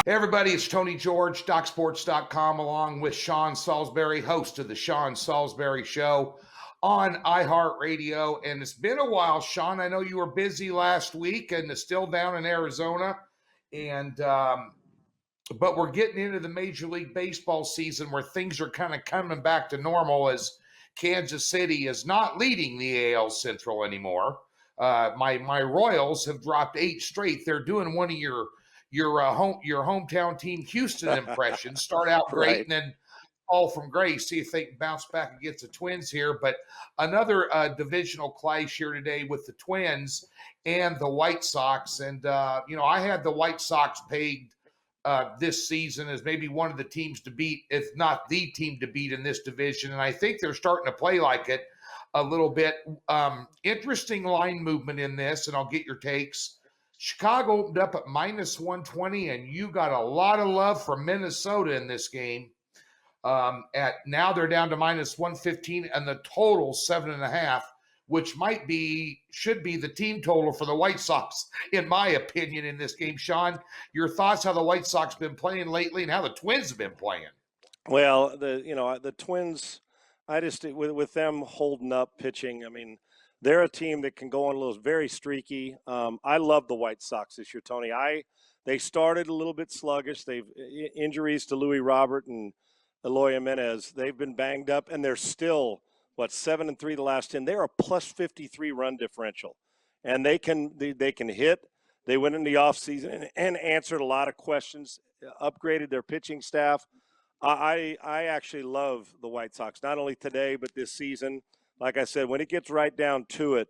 Hey everybody, it's Tony George, DocSports.com, along with Sean Salisbury, host of the Sean Salisbury Show on iHeartRadio. And it's been a while, Sean. I know you were busy last week and still down in Arizona. But we're getting into the Major League Baseball season where things are kind of coming back to normal as Kansas City is not leading the AL Central anymore. My Royals have dropped 8 straight. They're doing one of your hometown team Houston impression. Start out great Right. and then fall from grace. See if they can bounce back against the Twins here. But another divisional clash here today with the Twins and the White Sox. And I had the White Sox pegged this season as maybe one of the teams to beat, if not the team to beat in this division. And I think they're starting to play like it a little bit. Interesting line movement in this, and I'll get your takes. Chicago opened up at -120, and you got a lot of love for Minnesota in this game. Now they're down to -115, and the total 7.5, which should be the team total for the White Sox, in my opinion, in this game. Sean, your thoughts how the White Sox been playing lately and how the Twins have been playing? Well, the Twins, I just with them holding up pitching. I mean, they're a team that can go on a little very streaky. I love the White Sox this year, Tony. They started a little bit sluggish. They've injuries to Louis Robert and Eloy Jimenez. They've been banged up, and they're still 7-3 the last 10. They're a +53 run differential, and they can hit. They went in the offseason and answered a lot of questions, upgraded their pitching staff. I actually love the White Sox, not only today but this season. Like I said, when it gets right down to it,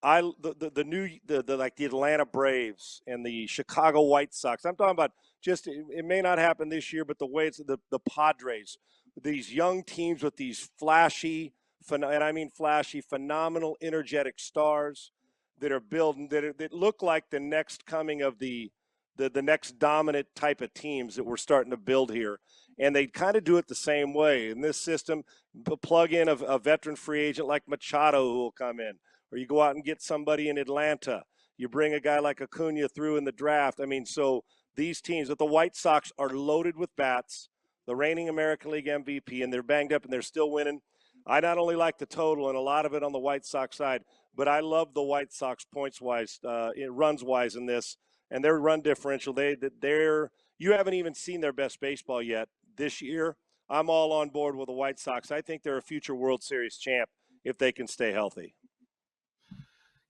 the Atlanta Braves and the Chicago White Sox. I'm talking about it may not happen this year, but the way it's the Padres, these young teams with these flashy, phenomenal, energetic stars that are building that look like the next coming of the next dominant type of teams that we're starting to build here. And they kind of do it the same way. In this system, plug in a veteran free agent like Machado who will come in. Or you go out and get somebody in Atlanta. You bring a guy like Acuna through in the draft. I mean, so these teams, but the White Sox are loaded with bats, the reigning American League MVP, and they're banged up and they're still winning. I not only like the total and a lot of it on the White Sox side, but I love the White Sox points-wise, runs-wise in this. And their run differential, you haven't even seen their best baseball yet this year. I'm all on board with the White Sox. I think they're a future World Series champ if they can stay healthy.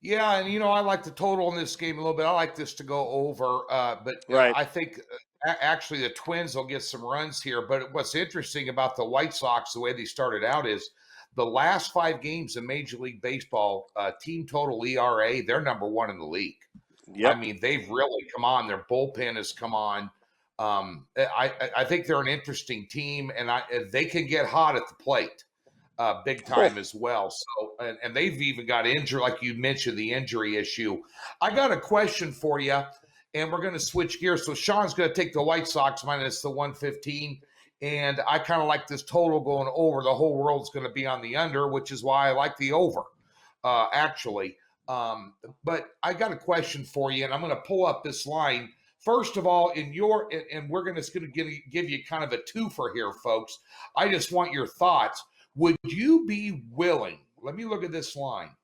Yeah, and I like the total in this game a little bit. I like this to go over, but Right. I think actually the Twins will get some runs here. But what's interesting about the White Sox, the way they started out, is the last 5 games in Major League Baseball, team total ERA, they're number 1 in the league. Yep. I mean, they've really come on. Their bullpen has come on. I think they're an interesting team, and they can get hot at the plate big time as well. So, and they've even got injured, like you mentioned, the injury issue. I got a question for you, and we're going to switch gears. So Sean's going to take the White Sox minus the 115, and I kind of like this total going over. The whole world's going to be on the under, which is why I like the over, actually. But I got a question for you, and I'm going to pull up this line. First of all, and we're going to give you kind of a twofer here, folks. I just want your thoughts. Would you be willing, let me look at this line.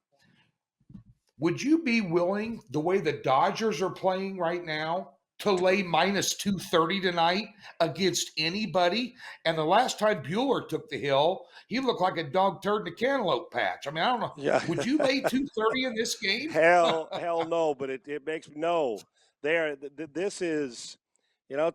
Would you be willing, the way the Dodgers are playing right now, to lay -230 tonight against anybody? And the last time Bueller took the hill, he looked like a dog turd in a cantaloupe patch. I mean, I don't know. Yeah. Would you lay 230 in this game? Hell no, but it makes no. This is,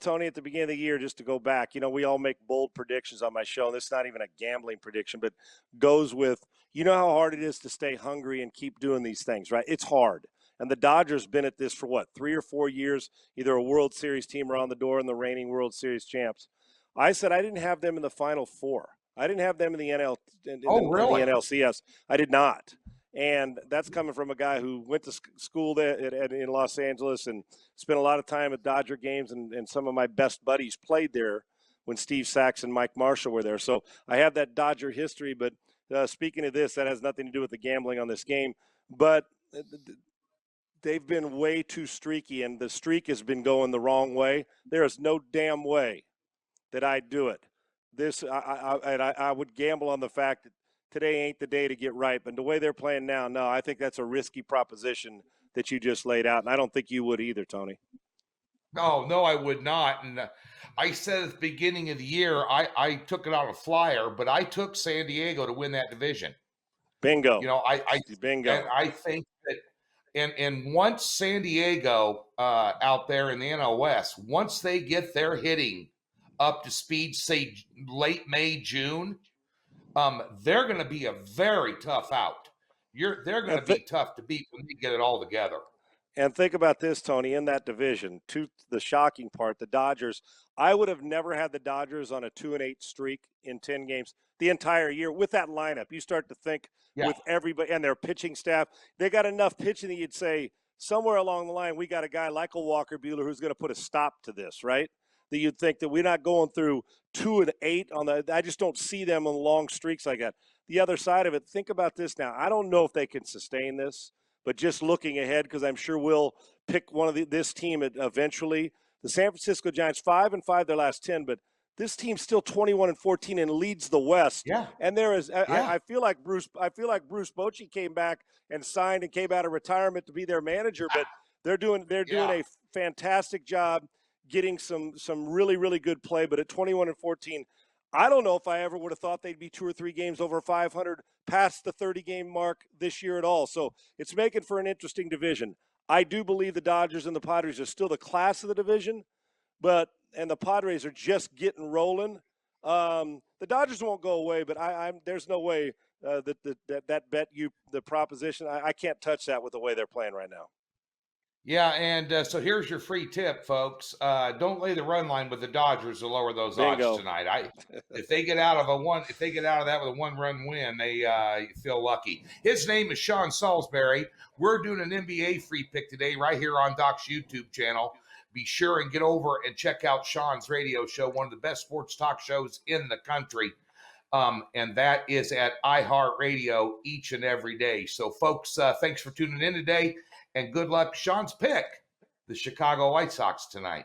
Tony, at the beginning of the year, just to go back, we all make bold predictions on my show. And this is not even a gambling prediction, but goes with, how hard it is to stay hungry and keep doing these things, right? It's hard. And the Dodgers been at this for 3 or 4 years, either a World Series team or on the door and the reigning World Series champs. I said I didn't have them in the Final Four. I didn't have them in the Really? in the NLCS. I did not. And that's coming from a guy who went to school there in Los Angeles and spent a lot of time at Dodger games, and some of my best buddies played there when Steve Sachs and Mike Marshall were there. So I have that Dodger history. But speaking of this, that has nothing to do with the gambling on this game. But they've been way too streaky, and the streak has been going the wrong way. There is no damn way that I'd do it. I would gamble on the fact that today ain't the day to get right. But the way they're playing now, no, I think that's a risky proposition that you just laid out, and I don't think you would either, Tony. No, I would not. And I said at the beginning of the year, I took it on a flyer, but I took San Diego to win that division. Bingo. You know, bingo. And I think that, and once San Diego out there in the NL West, once they get their hitting up to speed, say late May, June, they're going to be a very tough out. They're going to be tough to beat when they get it all together. And think about this, Tony, in that division, the shocking part, the Dodgers, I would have never had the Dodgers on a 2-8 streak in 10 games the entire year with that lineup. You start to think with everybody and their pitching staff, they got enough pitching that you'd say somewhere along the line, we got a guy like a Walker Buehler who's going to put a stop to this, right? That you'd think that we're not going through 2-8 on the, I just don't see them on long streaks like that. The other side of it, think about this now. I don't know if they can sustain this. But just looking ahead, because I'm sure we'll pick one of this team eventually. The San Francisco Giants 5-5 their last 10, but this team's still 21-14 and leads the West. Yeah. And there is, I feel like Bruce Bochy came back and signed and came out of retirement to be their manager, but they're doing a fantastic job getting some really, really good play. But at 21-14, I don't know if I ever would have thought they'd be 2 or 3 games over 500 past the 30-game mark this year at all. So it's making for an interesting division. I do believe the Dodgers and the Padres are still the class of the division, and the Padres are just getting rolling. The Dodgers won't go away, but there's no way that bet the proposition. I can't touch that with the way they're playing right now. Yeah, and so here's your free tip, folks. Don't lay the run line with the Dodgers to lower those odds tonight. If they get out of that with a 1-run win, they feel lucky. His name is Sean Salisbury. We're doing an NBA free pick today right here on Doc's YouTube channel. Be sure and get over and check out Sean's radio show, one of the best sports talk shows in the country. And that is at iHeartRadio each and every day. So, folks, thanks for tuning in today. And good luck. Sean's pick, the Chicago White Sox tonight.